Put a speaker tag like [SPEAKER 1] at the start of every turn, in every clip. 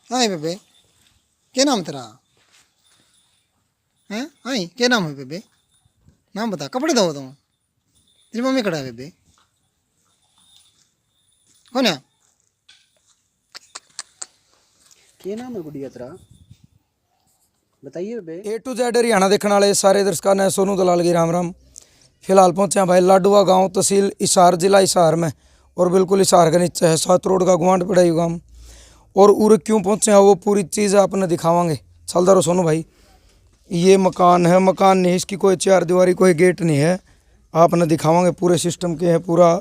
[SPEAKER 1] हाँ बेबे, क्या नाम तेरा? हैं हाँ, क्या नाम है बेबे? नाम बता। कपड़े धो तुम, तेरी मम्मी खड़ा है बेबे। कौन है?
[SPEAKER 2] क्या नाम है गुड़िया तेरा? बताइए बे।
[SPEAKER 3] A to Z हरियाणा देखने वाले सारे दर्शकों ने सोनू दलाल की राम राम। फिलहाल पहुंचे हैं भाई लाडुआ गांव, तहसील हिसार, जिला हिसार में, और बिल्कुल हिसार के नीचे है 7 रोड का गुआंड पड़ाई गांव। और उर क्यों पहुंचे हैं वो पूरी चीज़ आपने दिखावांगे। चलता रहो सोनू भाई। ये मकान है, मकान नहीं, इसकी कोई चार दीवारी कोई गेट नहीं है। आपने दिखावांगे पूरे सिस्टम के है, पूरा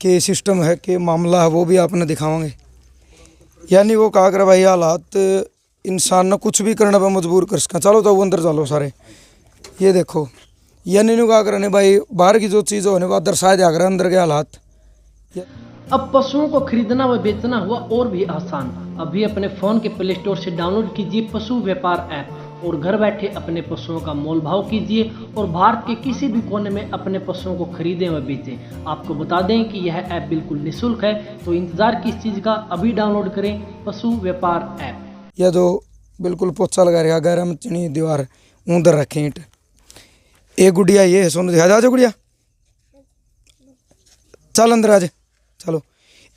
[SPEAKER 3] के सिस्टम है, के मामला है वो भी आपने दिखावांगे। यानी वो कहा कर भाई हालात इंसान ने कुछ भी करने पर मजबूर कर सका। चलो तो वो अंदर चलो सारे। ये देखो, यानी नु कहा करने भाई बाहर की जो चीज़ होने बाद दर्शाया जा कर अंदर के हालात।
[SPEAKER 4] अब पशुओं को खरीदना व बेचना हुआ और भी आसान। अभी अपने फ़ोन के प्ले स्टोर से डाउनलोड कीजिए पशु व्यापार ऐप और घर बैठे अपने पशुओं का मोल भाव कीजिए और भारत के किसी भी कोने में अपने पशुओं को खरीदें व बेचें। आपको बता दें कि यह ऐप बिल्कुल निःशुल्क है, तो इंतज़ार किस चीज़ का, अभी डाउनलोड करें पशु व्यापार ऐप।
[SPEAKER 3] यह जो बिल्कुल पोछा लगा रहा गैर में चनी दीवार उधर रखे ईंट। एक गुड़िया ये है सोनू, दिखा जा गुड़िया, चल अंदर आज चलो।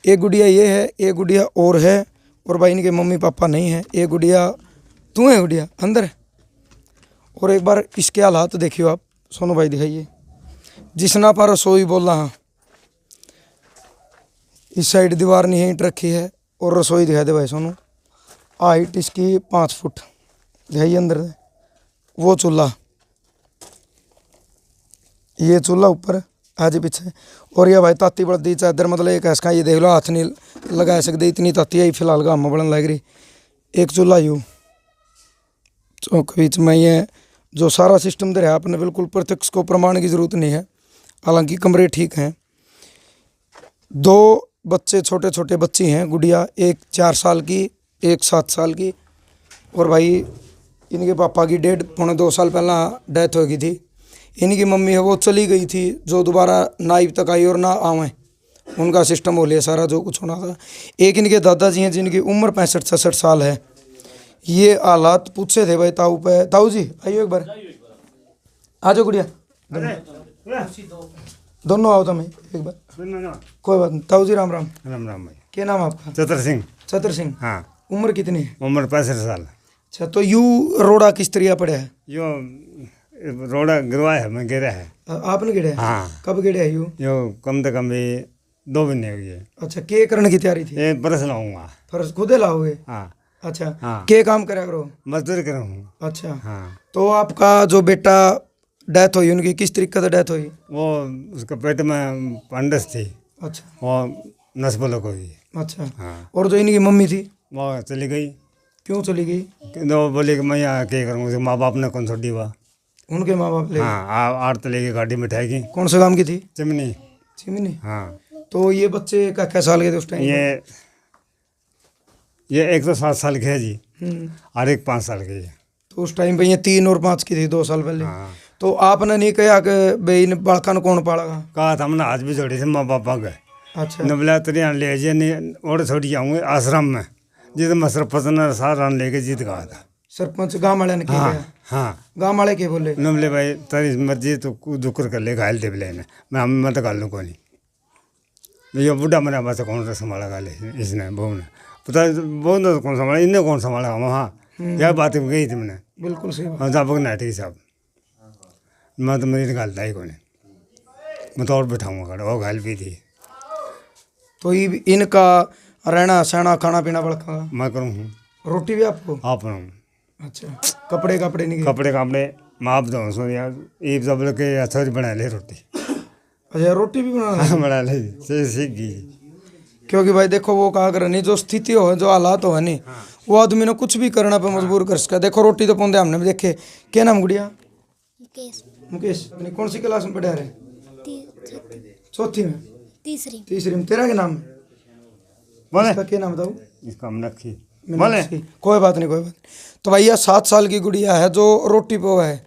[SPEAKER 3] एक गुड़िया ये है, एक गुड़िया और है, और भाई इनके मम्मी पापा नहीं है। एक गुड़िया तू है गुड़िया अंदर। और एक बार इसके हालात देखियो आप सोनू भाई, दिखाइए। जिसना पर रसोई बोला, हाँ इस साइड दीवार नहीं है, ईंट रखी है, और रसोई दिखा दे भाई सोनू। हाइट इसकी 5 फुट, दिखाइए अंदर से। वो चूल्हा, ये चूल्हा ऊपर आज पीछे। और ये भाई ताती बढ़ती चादर, मतलब एक ऐसा ये देख लो, हाथ नहीं लगा सकते इतनी ताती आई फिलहाल गाँव बढ़न लग रही। एक चूल्हा यूँ चौक बीच में। ये जो सारा सिस्टम दे रहा है आपने बिल्कुल प्रत्यक्ष को प्रमाण की ज़रूरत नहीं है, हालांकि कमरे ठीक हैं। 2 बच्चे, छोटे छोटे बच्ची हैं गुड़िया, एक 4 साल की, एक 7 साल की। और भाई इनके पापा की 1.5-2 साल पहला डेथ हो गई थी। इनकी मम्मी है वो चली गई थी, जो दोबारा ना अब तक आई और ना आवें, उनका सिस्टम हो लिया सारा जो कुछ होना था। एक इनके दादाजी हैं जिनकी उम्र 65-66 साल है। ये हालात पूछे थे भाई ताऊ पे। ताऊ जी आइयो एक बार, आ जाओ गुड़िया, दोनों आओ तुम एक बार, कोई बात नहीं। ताऊ जी राम राम।
[SPEAKER 5] राम राम भाई।
[SPEAKER 3] क्या नाम है आपका?
[SPEAKER 5] चतर सिंह।
[SPEAKER 3] छतर सिंह।
[SPEAKER 5] हाँ।
[SPEAKER 3] उम्र कितनी है?
[SPEAKER 5] उम्र 65 साल।
[SPEAKER 3] अच्छा, तो यू रोड़ा किस तरह पड़ा है?
[SPEAKER 5] यो रोड़ा गिरवा है, मैं गिरा है।
[SPEAKER 3] आपने गिरा है?
[SPEAKER 5] हाँ।
[SPEAKER 3] कब गिरा है यू?
[SPEAKER 5] यो कम से कम भी 2 महीने हो गए।
[SPEAKER 3] अच्छा, के करने की तैयारी थी?
[SPEAKER 5] ये बरस लाऊंगा।
[SPEAKER 3] फर्ज खुदे लाओगे?
[SPEAKER 5] हाँ।
[SPEAKER 3] अच्छा।
[SPEAKER 5] हाँ।
[SPEAKER 3] के काम करा करो?
[SPEAKER 5] मजदूरी करूँ।
[SPEAKER 3] अच्छा।
[SPEAKER 5] हाँ।
[SPEAKER 3] तो आपका जो बेटा डेथ हुई, उनकी किस तरीके से डेथ हुई?
[SPEAKER 5] वो उसका पेट में पंडस थी।
[SPEAKER 3] अच्छा।
[SPEAKER 5] वो नस ब्लॉक हो गई।
[SPEAKER 3] अच्छा।
[SPEAKER 5] हाँ।
[SPEAKER 3] और जो इनकी मम्मी थी
[SPEAKER 5] वो चली गई।
[SPEAKER 3] क्यों चली गई?
[SPEAKER 5] वो बोली कि मैं यहाँ क्या करूँ, उसके माँ बाप ने कौन छोड़ी हुआ।
[SPEAKER 3] उनके माँ बाप ले?
[SPEAKER 5] हाँ। आड़ तो लेके गाड़ी में ठहकी।
[SPEAKER 3] कौन से काम की थी?
[SPEAKER 5] चिमनी।
[SPEAKER 3] चिमनी।
[SPEAKER 5] हाँ।
[SPEAKER 3] तो ये बच्चे क्या साल के थे उस टाइम?
[SPEAKER 5] ये एक तो 7 साल के है जी, और एक 5 साल के है।
[SPEAKER 3] तो उस टाइम पे ये 3 और 5 की थी 2 साल पहले।
[SPEAKER 5] हाँ।
[SPEAKER 3] तो आपने नहीं कहा कि भाई इन बालका ने कौन पालेगा?
[SPEAKER 5] कहा था हमने आज भी जोड़ी से माँ बापा गए।
[SPEAKER 3] अच्छा।
[SPEAKER 5] नबला तरिया ले जाए नहीं और छोड़ी आऊँगे आश्रम में, जिस मैं सरपंच ने सारा लेके जीत गया था।
[SPEAKER 3] सरपंच गाँव वाले ने क्या
[SPEAKER 5] हाँ।
[SPEAKER 3] कहा?
[SPEAKER 5] हाँ।
[SPEAKER 3] गाँव वाले के बोले?
[SPEAKER 5] नबले भाई तेरी मर्जी तो दुकर कर ले, घायल दे लेने मैं तो गाल लूँ को नहीं। ये बुढ़ा मेरा बच्चा कौन सा संभाला गाले इसने, बहू ने पता बहू ने कौन संभाला, इन्हें कौन संभाला वहाँ। यह बात गई थी मैंने।
[SPEAKER 3] बिल्कुल सही बात।
[SPEAKER 5] हाँ जापक नाटी साहब, मैं तो मेरी गालता ही कौन, मैं तो और बैठाऊँगा खड़ा, वो घायल भी थी।
[SPEAKER 3] तो इनका रहना सहना खाना पीना बड़का
[SPEAKER 5] मैं करूँ हूँ।
[SPEAKER 3] रोटी भी आपको?
[SPEAKER 5] आप हूँ।
[SPEAKER 3] अच्छा। कपड़े नहीं?
[SPEAKER 5] कपड़े माप दो सो यार, ईब सब के अच्छा बना ले रोटी।
[SPEAKER 3] अच्छा, रोटी भी बनाना?
[SPEAKER 5] बना ले सीख गई।
[SPEAKER 3] क्योंकि भाई देखो वो कहा कर नहीं, जो स्थिति हो, जो हालात हो नहीं, वो आदमी ने कुछ भी करना पे मजबूर कर सका। देखो रोटी तो पौधे हमने भी देखे। क्या नाम गुड़िया?
[SPEAKER 6] मुकेश।
[SPEAKER 3] मुकेश। अपनी कौन सी क्लास में पढ़ा रहे? चौथी में? तीसरी में। तेरा क्या नाम है?
[SPEAKER 5] बोले
[SPEAKER 3] इसका क्या नाम बताओ?
[SPEAKER 5] इसका हम रखी
[SPEAKER 3] बोले। कोई बात नहीं। तो भैया 7 साल की गुड़िया है जो रोटी पे हुआ है।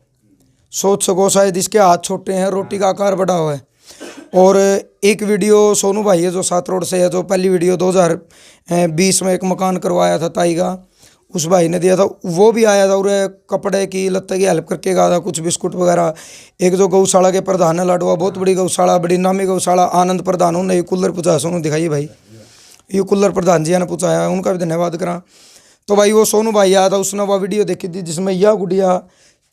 [SPEAKER 3] सोच सको शायद इसके हाथ छोटे हैं, रोटी का आकार बड़ा हुआ है। और एक वीडियो सोनू भाई है जो 7 रोड से है, जो पहली वीडियो 2020 में एक मकान करवाया था ताई का, उस भाई ने दिया था, वो भी आया था और कपड़े की लत्ते की हेल्प करके गया था, कुछ बिस्कुट वगैरह। एक जो गौशाला के प्रधान है लाडवा, बहुत बड़ी गौशाला, बड़ी नामी गौशाला, आनंद प्रधान, उन्होंने ये कूलर पूछा, सोनू दिखाइए भाई, ये कूलर प्रधान जी ने पूछाया, उनका भी धन्यवाद करा। तो भाई वो सोनू भाई आया था, उसने वह वीडियो देखी थी जिसमें यह गुड़िया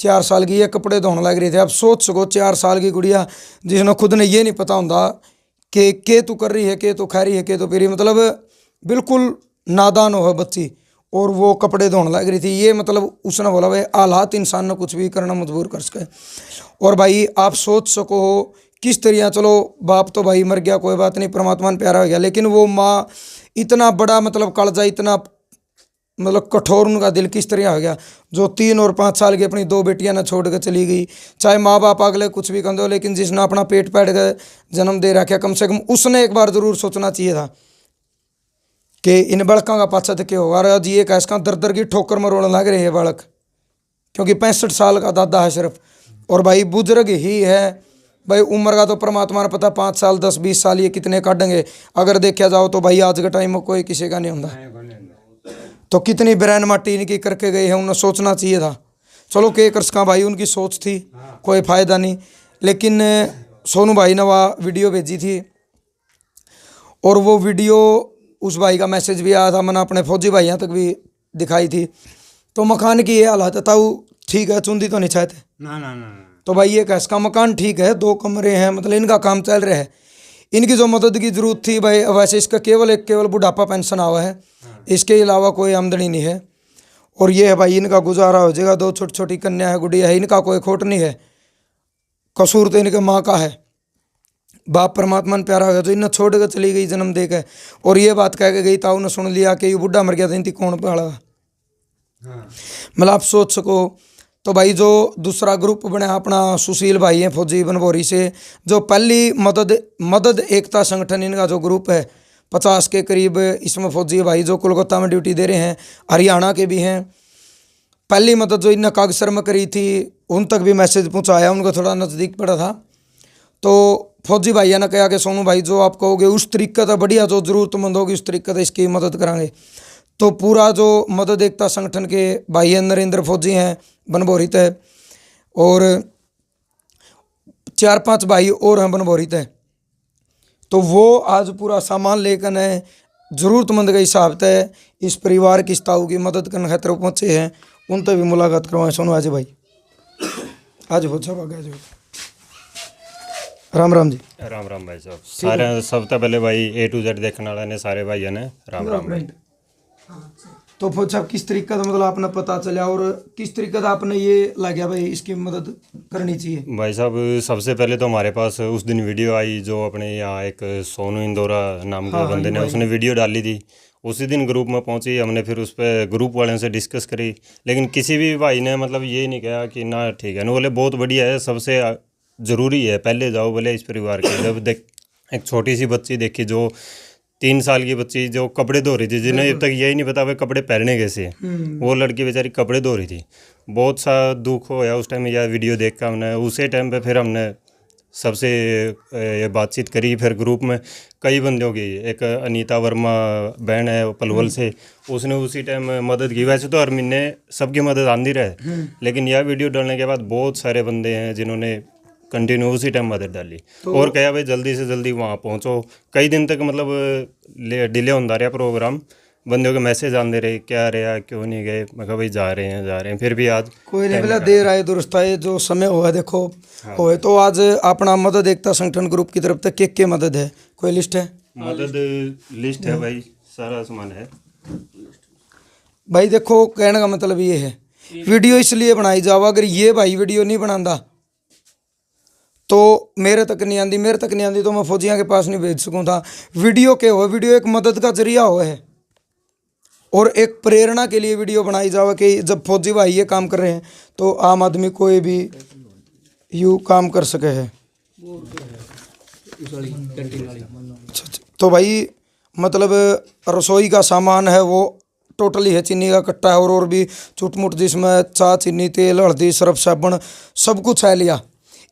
[SPEAKER 3] 4 साल की ये कपड़े धोने लग रही थी। आप सोच सको 4 साल की गुड़िया जिसने खुद ने ये नहीं पता होता कि के तू कर रही है, के तो खा रही है, के तो पी रही, मतलब बिल्कुल नादान हो बच्ची, और वो कपड़े धोने लग रही थी। ये मतलब उसने बोला भाई हालात इंसान ने कुछ भी करना मजबूर कर सके। और भाई आप सोच सको किस तरह, चलो बाप तो भाई मर गया, कोई बात नहीं, परमात्मा ने प्यारा हो गया, लेकिन वो माँ इतना बड़ा मतलब कालजा, इतना मतलब कठोर उनका दिल किस तरह हो गया, जो 3 और 5 साल की अपनी 2 बेटियां ने छोड़ कर चली गई। चाहे माँ बाप अगले कुछ भी कर दो, लेकिन जिसने अपना पेट पैट कर जन्म दे रखा, कम से कम उसने एक बार जरूर सोचना चाहिए था कि इन बालकों का पाछा क्या होगा। और आज ये कैसा दर दर की ठोकर मरोड़ने लग रहे हैं बालक, क्योंकि 65 साल का दादा है सिर्फ, और भाई बुजुर्ग ही है भाई। उम्र का तो परमात्मा ने पता, 5 साल 10-20 साल ये कितने काटेंगे। अगर देखा जाओ तो भाई आज के टाइम में कोई किसी का नहीं होता, तो कितनी ब्रैन माटी इनकी करके गए हैं, उन्हें सोचना चाहिए था। चलो के कर सका भाई, उनकी सोच थी, कोई फ़ायदा नहीं। लेकिन सोनू भाई ने वह वीडियो भेजी थी, और वो वीडियो उस भाई का मैसेज भी आया था, मैंने अपने फौजी भाइयों तक भी दिखाई थी। तो मकान की ये हालत था, वो ठीक है, चुंदी तो नहीं चाहते
[SPEAKER 5] ना ना ना,
[SPEAKER 3] तो भाई ये कैसा का मकान ठीक है, 2 कमरे हैं, मतलब इनका काम चल रहा है। इनकी जो मदद की ज़रूरत थी भाई, वैसे इसका केवल बुढ़ापा पेंशन आवा है, इसके अलावा कोई आमदनी नहीं है। और ये है भाई इनका गुजारा हो जाएगा, 2 छोटी छोटी कन्या है, गुड़िया है, इनका कोई खोट नहीं है, कसूर तो इनके माँ का है। बाप परमात्मा ने प्यारा हो गया, तो इन्हें छोड़ कर चली गई जन्म दे के, और ये बात कह के गई, ताऊ ने सुन लिया कि ये बुढ़ा मर गया था, इनकी कौन पाला। मतलब आप सोच सको। तो भाई जो दूसरा ग्रुप बना अपना, सुशील भाई हैं फौजी बनभोरी से, जो पहली मदद एकता संगठन, इनका जो ग्रुप है 50 के करीब, इसमें फौजी भाई जो कोलकाता में ड्यूटी दे रहे हैं, हरियाणा के भी हैं। पहली मदद जो इन्हें कागसर में करी थी, उन तक भी मैसेज पहुँचाया, उनको थोड़ा नज़दीक पड़ा था। तो फौजी भाइयों ने कहा कि सोनू भाई जो आप कहोगे उस तरीके से बढ़िया, जो ज़रूरतमंद होगी उस तरीके से इसकी मदद करांगे। तो पूरा जो मदद एकता संगठन के भाई हैं, नरेंद्र फौजी हैं बनभोरी है, और 4-5 भाई और हैं बनभोरी है। तो वो आज पूरा सामान लेकर नए ज़रूरतमंद के हिसाब से इस परिवार की ताऊ की मदद करने खातिर पहुँचे हैं। उनसे भी मुलाकात करवाएं। सोनू आज भाई आज बहुत सब आ गया जी। राम राम जी।
[SPEAKER 6] राम राम भाई साहब, सारे सब तो पहले भाई A to Z देखने वाले ने सारे भाइयों ने राम राम भाई।
[SPEAKER 3] तो फौज साहब किस तरीके का मतलब आपने पता चला, और किस तरीके का आपने ये लगा भाई इसकी मदद करनी चाहिए।
[SPEAKER 6] भाई साहब सबसे पहले तो हमारे पास उस दिन वीडियो आई, जो अपने यहाँ एक सोनू इंदौरा नाम के बंदे ने उसने वीडियो डाली थी। उसी दिन ग्रुप में पहुंची, हमने फिर उस पर ग्रुप वाले से डिस्कस करी, लेकिन किसी भी भाई ने मतलब ये नहीं कहा कि ना ठीक है ना, बोले बहुत बढ़िया है, सबसे ज़रूरी है पहले जाओ बोले इस परिवार के। जब देख एक छोटी सी बच्ची देखी, जो 3 साल की बच्ची जो कपड़े धो रही थी, जिन्हें अब तक यही नहीं पता भाई कपड़े पहनने कैसे, वो लड़की बेचारी कपड़े धो रही थी। बहुत सा दुख होया उस टाइम यह वीडियो देख कर। हमने उसी टाइम पे फिर हमने सबसे ये बातचीत करी, फिर ग्रुप में कई बंदों की, एक अनीता वर्मा बहन है पलवल से, उसने उसी टाइम मदद की। वैसे तो हर महीने सबकी मदद आती रहे, लेकिन यह वीडियो डालने के बाद बहुत सारे बंदे हैं जिन्होंने कंटिन्यू उसी टाइम मदद डाली। और कहा भाई जल्दी से जल्दी वहाँ पहुँचो। कई दिन तक मतलब डिले होता रहा प्रोग्राम, बंदों के मैसेज आते रहे, क्या रहा क्यों नहीं गए। मैं कहा भाई जा रहे हैं, फिर भी आज
[SPEAKER 3] कोई नहीं बोला, देर आए दुरुस्त आए, जो समय हुआ देखो होए। तो आज अपना मदद एकता संगठन ग्रुप की तरफ से के मदद है, कोई लिस्ट है?
[SPEAKER 6] मदद लिस्ट है भाई, सारा सामान है
[SPEAKER 3] भाई। देखो कहने का मतलब ये है, वीडियो इसलिए बनाई जावा, अगर ये भाई वीडियो नहीं बनाता तो मेरे तक नहीं आती, तो मैं फौजियों के पास नहीं भेज सकूँ था। वीडियो के हो, वीडियो एक मदद का जरिया हो है, और एक प्रेरणा के लिए वीडियो बनाई जावे कि जब फौजी भाई ये काम कर रहे हैं तो आम आदमी कोई भी यूँ काम कर सके है। तो भाई मतलब रसोई का सामान है वो टोटली है, चीनी का कट्टा है, और भी चुटमुट जिसमें चाय, चीनी, तेल, हल्दी, सर्फ, साबुन सब कुछ है लिया।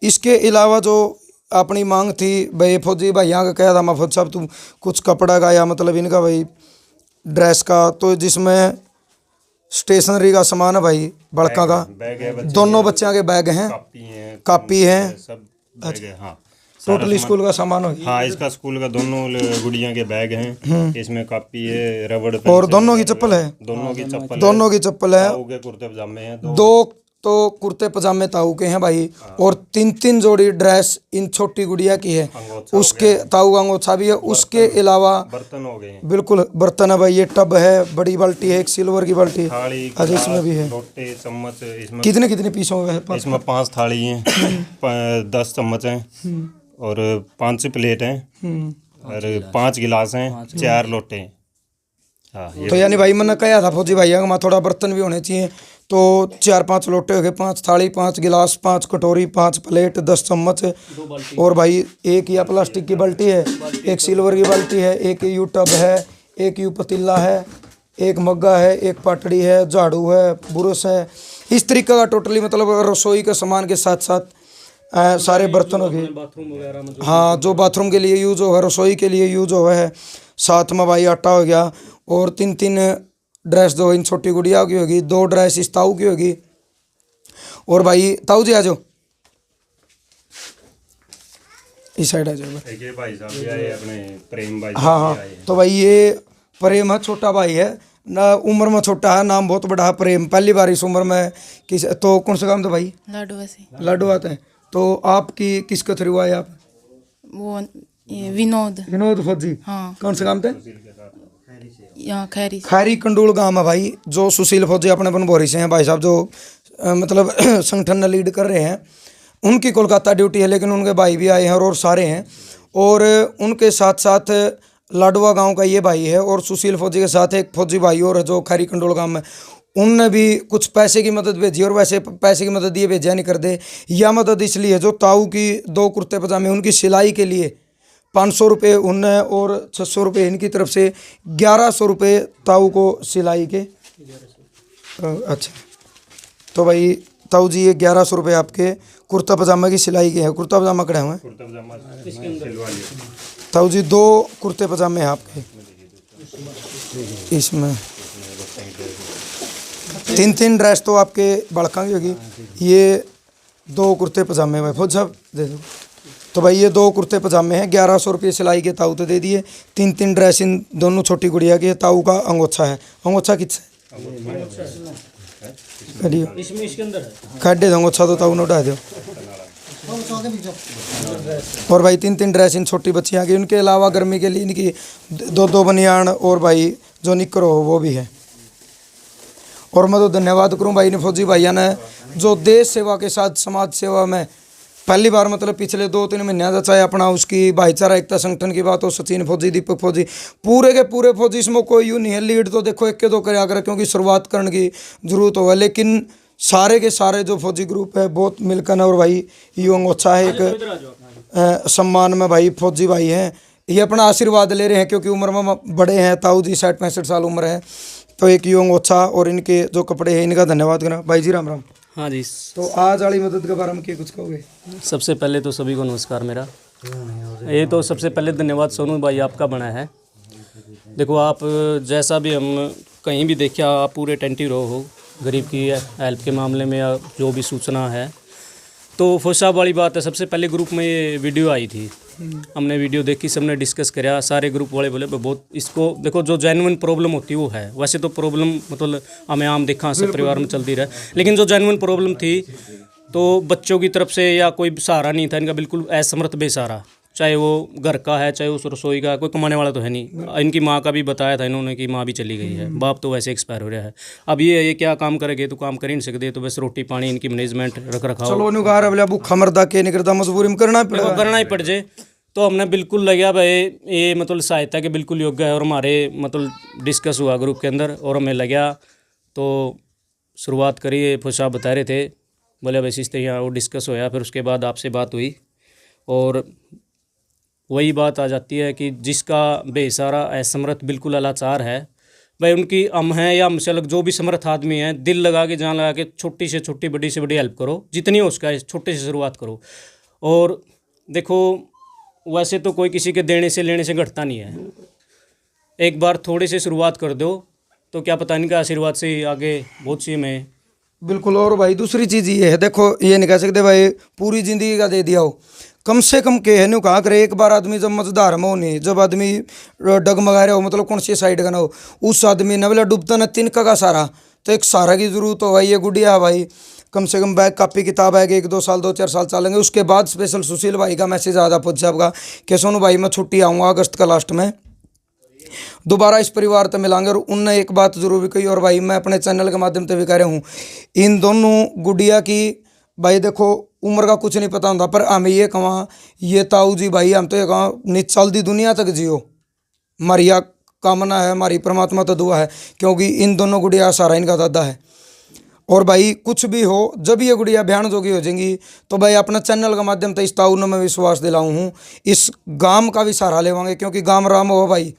[SPEAKER 3] इसके अलावा जो अपनी मांग थी भाई फौजी भाइयों का कहा था मैं फौज साहब तू कुछ कपड़ा का या मतलब इनका भाई ड्रेस का, तो जिसमें स्टेशनरी का सामान है भाई बड़का का,
[SPEAKER 6] बैग है बच्चे
[SPEAKER 3] दोनों बच्चों के बैग हैं, कापी है,
[SPEAKER 6] सब बैग है। हाँ
[SPEAKER 3] टोटली स्कूल का सामान हो गया।
[SPEAKER 6] हाँ इसका स्कूल का दोनों गुड़िया के बैग हैं, इसमें कापी है, रबड़
[SPEAKER 3] और दोनों की चप्पल है,
[SPEAKER 6] दोनों की चप्पल
[SPEAKER 3] दोनों की चप्पल है,
[SPEAKER 6] ताऊ के कुर्ते पजामे हैं,
[SPEAKER 3] दो तो कुर्ते पजामे ताऊ के हैं भाई, और 3 जोड़ी ड्रेस इन छोटी गुड़िया की है, उसके ताऊ का अंगोछा भी है, उसके अलावा
[SPEAKER 6] बर्तन हो गए हैं,
[SPEAKER 3] बिल्कुल बर्तन है भाई, ये टब है, बड़ी बाल्टी है, एक सिल्वर की बाल्टी,
[SPEAKER 6] थाली
[SPEAKER 3] अच्छा इसमें भी है।
[SPEAKER 6] लोटे चम्मच इसमें
[SPEAKER 3] कितने कितने पीसों में है?
[SPEAKER 6] इसमें 5 थाली हैं, 10 चम्मच हैं और 5 प्लेट हैं और 5 गिलास हैं, 4 लोटे हैं। हाँ ये
[SPEAKER 3] तो यानी भाई मैंने कहा था फौजी भैया का थोड़ा बर्तन भी होने चाहिए, तो 4-5 लोटे हो गए, 5 थाली, 5 गिलास, 5 कटोरी, 5 प्लेट, 10 चम्मच, और भाई एक यह प्लास्टिक की बाल्टी है, एक सिल्वर की बाल्टी है, एक यू टब है, एक यू पतीला है, एक मग्गा है, एक पाटड़ी है, झाड़ू है, बुरश है, इस तरीके का टोटली मतलब रसोई के सामान के साथ साथ सारे बर्तन हो गए। हाँ जो बाथरूम के लिए यूज हो है, रसोई के लिए यूज हो है, साथ में भाई आटा हो गया, और 3 ड्रेस जो इन छोटी गुड़िया की होगी, 2 ड्रेस इस ताऊ की होगी, और भाई ताऊ जी आ जाओ इस साइड आ जाओ।
[SPEAKER 6] एक ये भाई साहब भी आए अपने प्रेम भाई
[SPEAKER 3] हाँ हाँ, तो भाई ये प्रेम है, छोटा भाई है ना, उम्र में छोटा है, नाम बहुत बड़ा है प्रेम, पहली बार इस उम्र में किस, तो कौन सा काम था भाई?
[SPEAKER 7] लाडवा से।
[SPEAKER 3] लाडू आते हैं, तो आपकी किसके थ्रू आए आप?
[SPEAKER 7] वो ये विनोद
[SPEAKER 3] फौजी।
[SPEAKER 7] हाँ
[SPEAKER 3] कौन सा काम थे?
[SPEAKER 7] यहाँ खैरी से।
[SPEAKER 3] खैरी कंडूल गांव है भाई, जो सुशील फौजी अपने बनभोरी से हैं भाई साहब, जो मतलब संगठन ने लीड कर रहे हैं, उनकी कोलकाता ड्यूटी है, लेकिन उनके भाई भी आए हैं और सारे हैं, और उनके साथ साथ लाडवा गांव का ये भाई है, और सुशील फौजी के साथ एक फौजी भाई और जो खैरी कंडोल गांव में, उनने भी कुछ पैसे की मदद भेजी, और वैसे पैसे की मदद ये भेजा नहीं कर दे, यह मदद इसलिए जो ताऊ की 2 कुर्ते पजामे उनकी सिलाई के लिए 500 रुपये उनने, और 600 रुपये इनकी तरफ से, 1100 रुपये ताऊ को सिलाई के। अच्छा तो भाई ताऊ जी ये 1100 रुपये आपके कुर्ता पजामा की सिलाई के हैं, कुर्ता पजामा कड़े हुए हैं ताऊ जी, 2 कुर्ते पजामे हैं आपके, इसमें 3 ड्रेस तो आपके बड़का की होगी, ये 2 कुर्ते पजामे भाई फौज साहब दे दो। तो भाई ये 2 कुर्ते पजामे हैं, 1100 रुपये सिलाई के ताऊ तो दे दिए, 3 ड्रेस इन दोनों छोटी गुड़िया के, ताऊ का अंगोछा है, अंगोछा किससे खड्डे दो अंगोछा तो ताऊ ने उठा दो, और भाई 3 ड्रेस इन छोटी बच्चियाँ की, उनके अलावा गर्मी के लिए इनकी 2 बनियान, और भाई जो निकर हो वो भी है। और मैं तो धन्यवाद करूं भाई ने, फौजी भैया ने, जो देश सेवा के साथ समाज सेवा में पहली बार मतलब पिछले 2-3 महीने से, चाहे अपना उसकी भाईचारा एकता संगठन की बात हो, सचिन फौजी, दीपक फौजी, पूरे के पूरे फौजी, इसमें कोई यूँ नहीं है, लीड तो देखो एक के 2 करे आकर, क्योंकि शुरुआत करने की जरूरत होगा, लेकिन सारे के सारे जो फौजी ग्रुप है बहुत मिलकर, और भाई यूँ अंगोछा है एक सम्मान में भाई फौजी भाई हैं, ये अपना आशीर्वाद ले रहे हैं, क्योंकि उम्र में बड़े हैं, ताऊ जी 60-65 साल उम्र है, तो एक यूँ अंगोछा और इनके जो कपड़े हैं इनका धन्यवाद करना भाई जी। राम राम।
[SPEAKER 2] हाँ जी,
[SPEAKER 3] तो आज वाली मदद के बारे में क्या कुछ कहोगे?
[SPEAKER 2] सबसे पहले तो सभी को नमस्कार मेरा। ये तो सबसे पहले धन्यवाद सोनू भाई आपका बना है। देखो आप जैसा भी हम कहीं भी देखिए, आप पूरे टेंटिव हो गरीब की हेल्प के मामले में, या जो भी सूचना है, तो फौज साहब वाली बात है। सबसे पहले ग्रुप में ये वीडियो आई थी, हमने वीडियो देखी, सबने डिस्कस किया, सारे ग्रुप वाले बोले बहुत इसको देखो, जो जेन्युइन प्रॉब्लम होती है वो है, वैसे तो प्रॉब्लम मतलब हमें आम देखा सब परिवार में चलती रहे, लेकिन जो जेन्युइन प्रॉब्लम थी तो बच्चों की तरफ से या कोई सहारा नहीं था इनका, बिल्कुल असमर्थ बेसहारा, चाहे वो घर का है चाहे उस रसोई का, कोई कमाने वाला तो है नहीं। इनकी माँ का भी बताया था इन्होंने कि माँ भी चली गई है, बाप तो वैसे एक्सपायर हो रहा है। अब ये क्या काम करेंगे, तो काम कर ही नहीं सकते, तो बस रोटी पानी इनकी मैनेजमेंट रख रखाव,
[SPEAKER 3] चलो नुगार अब भूखा मरदा के निकलता मजबूरी में करना
[SPEAKER 2] ही पड़ जाए, तो हमने बिल्कुल लगा भाई ये मतलब सहायता के बिल्कुल योग्य है, और हमारे मतलब डिस्कस हुआ ग्रुप के अंदर, और हमें लगा तो शुरुआत करी। फौज साहब बता रहे थे, बोले वैसे इस तरह वो डिस्कस होया, फिर उसके बाद आपसे बात हुई, और वही बात आ जाती है कि जिसका बेसहारा असमर्थ बिल्कुल लाचार है, भाई उनकी हम हैं या हमसे अलग जो भी समर्थ आदमी है, दिल लगा के जान लगा के छोटी से छोटी बड़ी से बड़ी हेल्प करो, जितनी हो उसका छोटे से शुरुआत करो। और देखो वैसे तो कोई किसी के देने से लेने से घटता नहीं है। एक बार थोड़ी सी शुरुआत कर दो तो क्या पता इनका आशीर्वाद से ही आगे बहुत सी में।
[SPEAKER 3] बिल्कुल। और भाई दूसरी चीज़ ये है, देखो ये नहीं कह सकते भाई पूरी जिंदगी का दे दिया हो, कम से कम कहने कहा करे एक बार आदमी जब मजदार में हो नहीं, जब आदमी डगमगा रहा हो, मतलब कौन सी साइड का ना हो, उस आदमी ने बोला डूबता न तिनका का सारा, तो एक सहारा की जरूरत हो भाई। ये गुड़िया भाई कम से कम बैग कापी किताब है कि 1-2 साल 2-4 साल चलेंगे। उसके बाद स्पेशल सुशील भाई का मैसेज आया पूछा आपका कि सोनू भाई मैं छुट्टी आऊँगा अगस्त का लास्ट में, दोबारा इस परिवार से मिलांगे। और उनने एक बात जरूर भी कही, और भाई मैं अपने चैनल के माध्यम से भी कह रहा हूँ, इन दोनों गुड़िया की भाई देखो उम्र का कुछ नहीं पता होता, पर हमें ये कहा ये ताऊ जी भाई हम तो ये कहा निचल दी दुनिया तक जियो, हमारी यह कामना है, हमारी परमात्मा तो दुआ है, क्योंकि इन दोनों गुड़िया सारा इनका दादा है। और भाई कुछ भी हो, जब ये गुड़िया बयान जोगी हो जाएंगी तो भाई अपना चैनल के माध्यम से इस ताऊ ने मैं विश्वास दिलाऊँ हूँ, इस गांव का भी सहारा लेवांगे, क्योंकि गांव राम हो भाई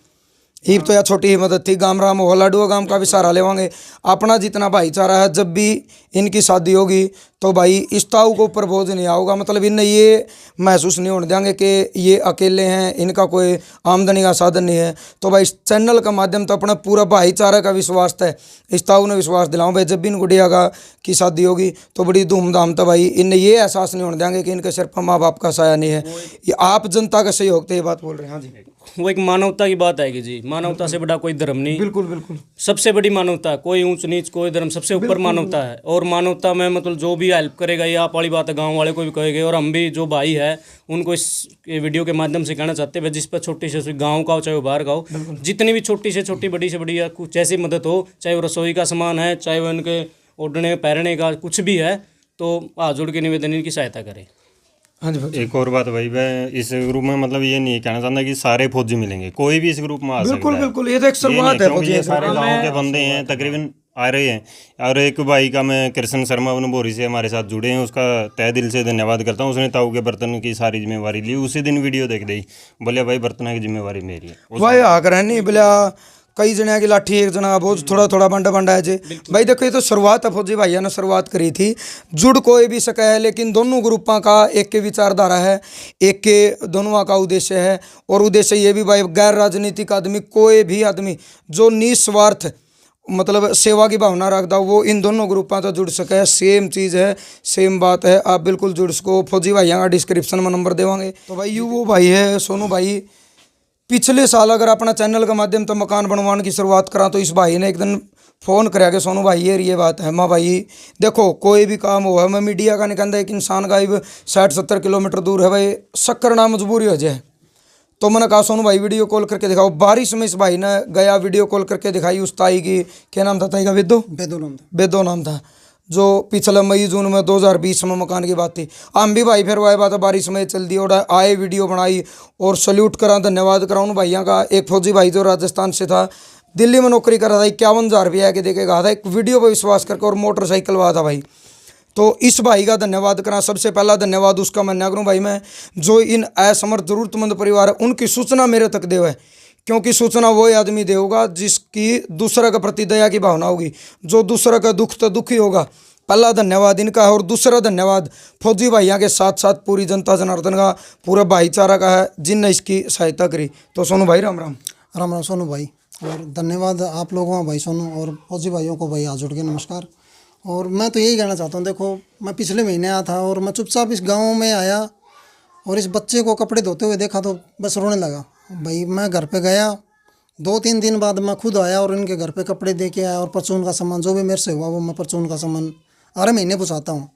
[SPEAKER 3] ही तो यह छोटी ही मदद थी, गांव राम हो लाडुआ गांव का भी सहारा लेवांगे। अपना जितना भाईचारा है, जब भी इनकी शादी होगी तो भाई इस ताऊ को ऊपर बोझ नहीं आऊगा, मतलब इन्हें ये महसूस नहीं होने देंगे कि ये अकेले हैं, इनका कोई आमदनी का साधन नहीं है। तो भाई इस चैनल का माध्यम तो अपना पूरा भाईचारा का विश्वास है, इस ताऊ ने विश्वास दिलाऊँ भाई जब भी इन गुड़िया का की शादी होगी तो बड़ी धूमधाम तो भाई इन्हें ये एहसास नहीं होने देंगे कि इनके सिर पर माँ बाप का साया नहीं है, ये आप जनता का सहयोग से ये बात बोल रहे हैं। हाँ जी,
[SPEAKER 2] वो एक मानवता की बात आएगी जी, मानवता से बड़ा कोई धर्म नहीं।
[SPEAKER 3] बिल्कुल बिल्कुल,
[SPEAKER 2] सबसे बड़ी मानवता, कोई ऊंच नीच कोई धर्म, सबसे ऊपर मानवता है। और मानवता में मतलब जो भी हेल्प करेगा, ये आप वाली बात है गांव वाले को भी कहेंगे, और हम भी जो भाई है उनको इस वीडियो के माध्यम से कहना चाहते हैं, जिस पर छोटी से गाँव का हो चाहे वो बाहर का हो, जितनी भी छोटी से छोटी बड़ी से बड़ी या कुछ ऐसी मदद हो, चाहे वो रसोई का सामान है, चाहे वो उनके ओढ़ने पहनने का कुछ भी है, तो हाथ जोड़ के निवेदन इनकी सहायता करें।
[SPEAKER 3] हाँ जी भाई।
[SPEAKER 6] एक और बात भाई, मैं इस ग्रुप में मतलब ये नहीं कहना चाहता कि सारे फौजी मिलेंगे, कोई भी इस ग्रुप में आ सकता है।
[SPEAKER 3] बिल्कुल बिल्कुल, ये तो एक शुरुआत है,
[SPEAKER 6] क्योंकि ये सारे गाँव के बंदे हैं तकरीबन आ रहे हैं। और एक भाई का मैं कृष्ण शर्मा बोरी से हमारे साथ जुड़े हैं, उसका तहे दिल से धन्यवाद करता हूँ। उसने ताऊ के बर्तन की सारी जिम्मेवारी ली, उसी दिन वीडियो देख दी, बोले भाई बर्तन की जिम्मेवारी मेरी है।
[SPEAKER 3] भाई आकर है नहीं बोला कई जने की लाठी एक जना का बोझ, थोड़ा थोड़ा बंडा बंडा है जी भाई। देखो ये तो शुरुआत है, फौजी भैया ने शुरुआत करी थी, जुड़ कोई भी सका है, लेकिन दोनों ग्रुपों का एक के विचारधारा है, एक के दोनों का उद्देश्य है। और उद्देश्य ये भी भाई गैर राजनीतिक आदमी, कोई भी आदमी जो निस्वार्थ मतलब सेवा की भावना रखता वो इन दोनों ग्रुपों तो जुड़ सके। सेम चीज़ है, सेम बात है, आप बिल्कुल जुड़ सको। फौजी भैया का डिस्क्रिप्शन में नंबर देवांगे। तो भाई यू वो भाई है सोनू भाई, पिछले साल अगर अपना चैनल के माध्यम से मकान बनवाने की शुरुआत करा तो इस भाई ने एक दिन फ़ोन कराया कि सोनू भाई ये बात है। माँ भाई देखो कोई भी काम हो है, मैं मीडिया का नहीं कहता, एक इंसान का 60-70 किलोमीटर दूर है भाई, शक्कर ना मजबूरी हो जाए। तो मैंने कहा सोनू भाई वीडियो कॉल करके दिखाओ। बारिश में इस भाई ने गया, वीडियो कॉल करके दिखाई उस ताई की, क्या नाम था ताई का? बेदो नाम था, जो पिछले मई जून में 2020 में मकान की बात थी। हम भी भाई फिर वह बात बारिश में चल दी और आए, वीडियो बनाई और सल्यूट करा, धन्यवाद करा उन भाइयों का। एक फौजी भाई जो राजस्थान से था, दिल्ली में नौकरी कर रहा था, 51,000 रुपया के देके गया था, एक वीडियो पर विश्वास करके, और मोटरसाइकिल वाला था भाई। तो इस भाई का धन्यवाद करा। सबसे पहला धन्यवाद उसका मान्या करूँ भाई मैं, जो इन असमर्थ जरूरतमंद परिवार है उनकी सूचना मेरे तक देव है, क्योंकि सूचना वही आदमी देगा जिसकी दूसरे के प्रति दया की भावना होगी, जो दूसरे का दुख तो दुखी होगा। पहला धन्यवाद इनका है, और दूसरा धन्यवाद फौजी भाइयों के साथ साथ पूरी जनता जनार्दन का, पूरा भाईचारा का है, जिनने इसकी सहायता करी। तो सोनू भाई राम राम।
[SPEAKER 1] राम राम सोनू भाई, और धन्यवाद आप लोगों का भाई सोनू, और फौजी भाइयों को भाई हाथ जोड़ के नमस्कार। और मैं तो यही कहना चाहता हूँ, देखो मैं पिछले महीने आया था और मैं चुपचाप इस गाँव में आया और इस बच्चे को कपड़े धोते हुए देखा तो बस रोने लगा भाई। मैं घर पे गया, 2-3 दिन बाद मैं खुद आया और इनके घर पे कपड़े दे के आया, और परचून का सामान जो भी मेरे से हुआ वो मैं परचून का सामान हर महीने पहुँचाता हूँ।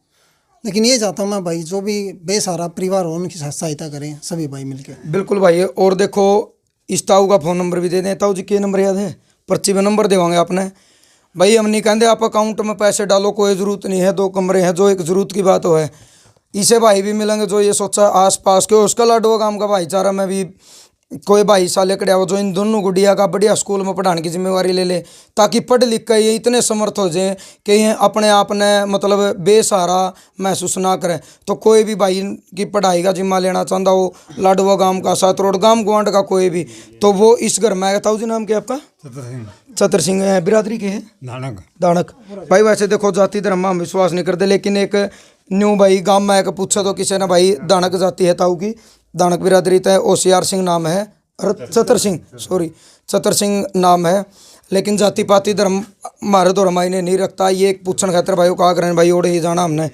[SPEAKER 1] लेकिन ये चाहता हूँ मैं भाई, जो भी बेसहारा परिवार हो उनकी सहायता करें सभी भाई मिलके।
[SPEAKER 3] बिल्कुल भाई। और देखो इस ताऊ का फ़ोन नंबर भी दे दें। ताऊ जी के नंबर याद है? पर्ची में नंबर देवांगे आपने भाई। हम नहीं कहते आप अकाउंट में पैसे डालो, कोई ज़रूरत नहीं है। 2 कमरे हैं, जो एक ज़रूरत की बात हो है। इसे भाई भी मिलेंगे जो ये सोचा आस पास के, उसका लाडो काम का भाईचारा में भी कोई भाई साले कड़िया हो जो इन दोनों गुड़िया का बढ़िया स्कूल में पढ़ाने की जिम्मेवारी ले ले, ताकि पढ़ लिख कर ये इतने समर्थ हो जाए कि ये अपने आप ने मतलब बेसहारा महसूस ना करे। तो कोई भी भाई की पढ़ाई का जिम्मा लेना चाहता हो, लाडवा गांव का, सातरोड गांव गुआंड का कोई भी, तो वो इस घर में आएगा। ताऊ जी नाम क्या आपका? चतर सिंह है, बिरादरी के हैं? दानक। भाई वैसे देखो जाति धर्म में हम विश्वास नहीं करते, लेकिन एक न्यू भाई गांव में आकर पूछा तो किसी ने भाई दानक जाति है ताऊ की, दानक बिरादरी तय ओसियार सिंह नाम है, चतर सिंह सॉरी चतर सिंह नाम है, लेकिन जाति पाति धर्म हमारे तो रमाई नहीं रखता। ये एक पूछन खातर भाई को कहा भाई ओढ़े ही जाना हमने।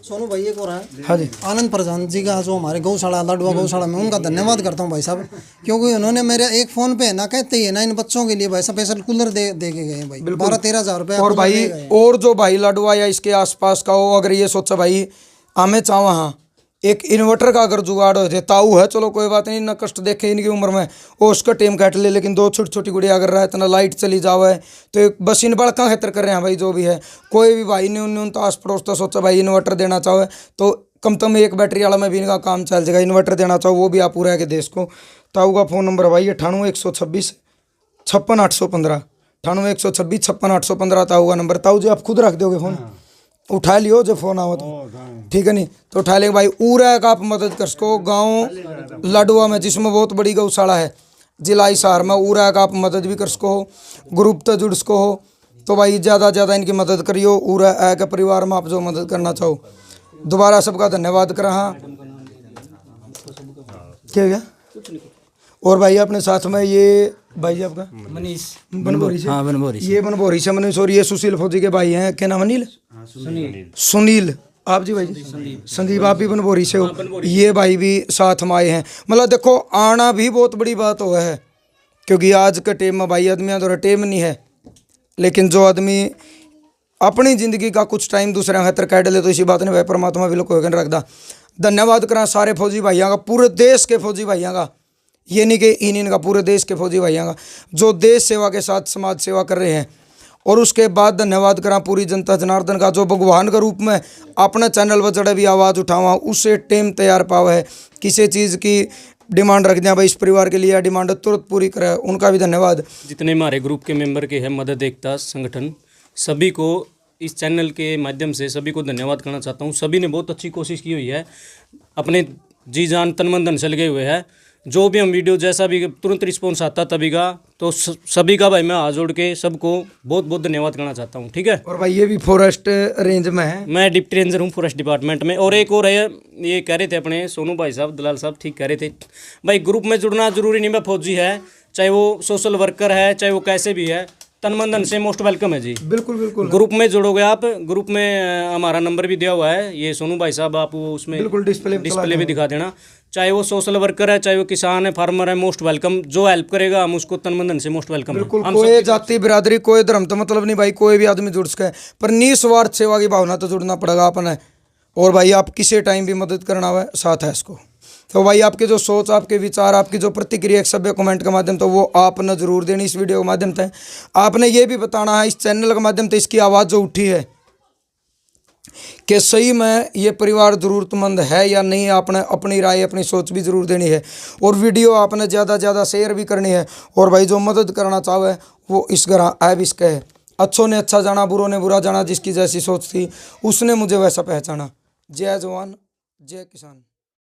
[SPEAKER 1] सोनू भाई एक और है,
[SPEAKER 3] हाँ जी,
[SPEAKER 1] आनंद प्रधान जी का जो हमारे गौशाला लाडवा गौशाला में, उनका धन्यवाद करता हूँ भाई साहब, क्योंकि उन्होंने मेरे एक फ़ोन पे ना कहते ही है ना इन बच्चों के लिए भाई साहब स्पेशल कूलर दे के गए हैं भाई, 12-13 हज़ार रुपये।
[SPEAKER 3] और भाई और जो भाई लाडवा या इसके आसपास का हो, अगर ये सोचा भाई हमें चाहो हाँ एक इन्वर्टर का अगर जुगाड़ हो जाए, ताऊ है चलो कोई बात नहीं, ना कष्ट देखे इनकी उम्र में वो उसका टेम काट ले, लेकिन 2 छोटी छोटी गुड़िया अगर रहा इतना लाइट चली जावे तो एक बस इन बड़का खतर कर रहे हैं भाई। जो भी है कोई भी भाई ने उन्होंने तो आस पड़ोस तो सोचा भाई इन्वर्टर देना चाहे तो कम से कम एक बैटरी वाला में भी इनका काम चल जाएगा, इन्वर्टर देना चाहो वो भी आप पूरा है कि देश को। ताऊ का फ़ोन नंबर भाई 98 126 56 815, 98 126 56 815 ताऊ का नंबर। ताऊ जी आप खुद रख दोगे फ़ोन, उठा लियो जब फ़ोन आओ तो, ठीक है नहीं तो उठा लेगा भाई। पूरा का आप मदद कर सको गांव लाडवा में जिसमें बहुत बड़ी गौशाला है, जिला हिसार में पूरा का आप मदद भी कर सको, ग्रुप तो जुड़ सको हो तो भाई ज़्यादा ज़्यादा इनकी मदद करियो। पूरा के परिवार में आप जो मदद करना चाहो, दोबारा सबका धन्यवाद कर रहा। क्या गया और भाई अपने साथ में ये भाई आपका
[SPEAKER 2] मनीष
[SPEAKER 3] बनभोरी से,
[SPEAKER 2] हाँ बनभोरी
[SPEAKER 3] ये बनभोरी से मनीष, और ये सुशील फौजी के भाई हैं, क्या नाम अनिल सुनील, आप जी भाई संदीप आप भी बनभोरी से हो, ये भाई भी साथ में आए हैं। मतलब देखो आना भी बहुत बड़ी बात हो है, क्योंकि आज के टाइम में भाई आदमियों तो टेम नहीं है, लेकिन जो आदमी अपनी ज़िंदगी का कुछ टाइम दूसरे खातर काट ले तो इसी बात ने भाई परमात्मा भी लोग रखदा। धन्यवाद करा सारे फौजी भाइयों का, पूरे देश के फौजी भाइयों का, ये नहीं कि इनका पूरे देश के फौजी भाइयों का जो देश सेवा के साथ समाज सेवा कर रहे हैं। और उसके बाद धन्यवाद करा पूरी जनता जनार्दन का, जो भगवान के रूप में अपने चैनल पर जड़े भी आवाज़ उठावा उससे टेम तैयार पावा है, किसी चीज़ की डिमांड रख दिया भाई इस परिवार के लिए डिमांड तुरंत पूरी करे, उनका भी धन्यवाद।
[SPEAKER 2] जितने हमारे ग्रुप के मेंबर के हैं मदद एकता संगठन, सभी को इस चैनल के माध्यम से सभी को धन्यवाद करना चाहता हूँ। सभी ने बहुत अच्छी कोशिश की हुई है, अपने जी जान तन मन धन से लगे हुए हैं। जो भी हम वीडियो जैसा भी तुरंत रिस्पॉन्स आता तभी का, तो सभी का भाई मैं हाथ जोड़ के सबको बहुत बहुत धन्यवाद करना चाहता हूँ, ठीक है।
[SPEAKER 3] और भाई ये भी फॉरेस्ट रेंज में है,
[SPEAKER 2] मैं डिप्टी रेंजर हूँ फॉरेस्ट डिपार्टमेंट में। और एक और है, ये कह रहे थे अपने सोनू भाई साहब दलाल साहब, ठीक कह रहे थे भाई ग्रुप में जुड़ना जरूरी नहीं, मैं फौजी है चाहे वो सोशल वर्कर है चाहे वो कैसे भी है, तन मन धन से मोस्ट वेलकम है जी।
[SPEAKER 3] बिल्कुल बिल्कुल
[SPEAKER 2] ग्रुप में जुड़ोगे आप, ग्रुप में हमारा नंबर भी दिया हुआ है, ये सोनू भाई साहब आप उसमें
[SPEAKER 3] बिल्कुल
[SPEAKER 2] डिस्प्ले भी दिखा देना। चाहे वो सोशल वर्कर है चाहे वो किसान है फार्मर है, मोस्ट वेलकम। जो हेल्प करेगा हम उसको तन मन धन से मोस्ट वेलकम।
[SPEAKER 3] बिल्कुल कोई जाति बिरादरी कोई धर्म तो मतलब नहीं भाई, कोई भी आदमी जुड़ सके, पर निस्वार्थ सेवा की भावना तो जुड़ना पड़ेगा अपने। और भाई आप किसी टाइम भी मदद करना हुआ साथ है इसको। तो भाई आपके जो सोच आपके विचार आपकी जो प्रतिक्रिया एक सभ्य कमेंट के माध्यम तो वो आपने जरूर देनी इस वीडियो के माध्यम से। आपने ये भी बताना है इस चैनल के माध्यम से इसकी आवाज़ जो उठी है कि सही में ये परिवार ज़रूरतमंद है या नहीं, आपने अपनी राय अपनी सोच भी ज़रूर देनी है। और वीडियो आपने ज़्यादा ज़्यादा शेयर भी करनी है। और भाई जो मदद करना चाहे वो इस तरह ऐब इसका है, अच्छों ने अच्छा जाना बुरों ने बुरा जाना, जिसकी जैसी सोच थी उसने मुझे वैसा पहचाना। जय जवान जय किसान।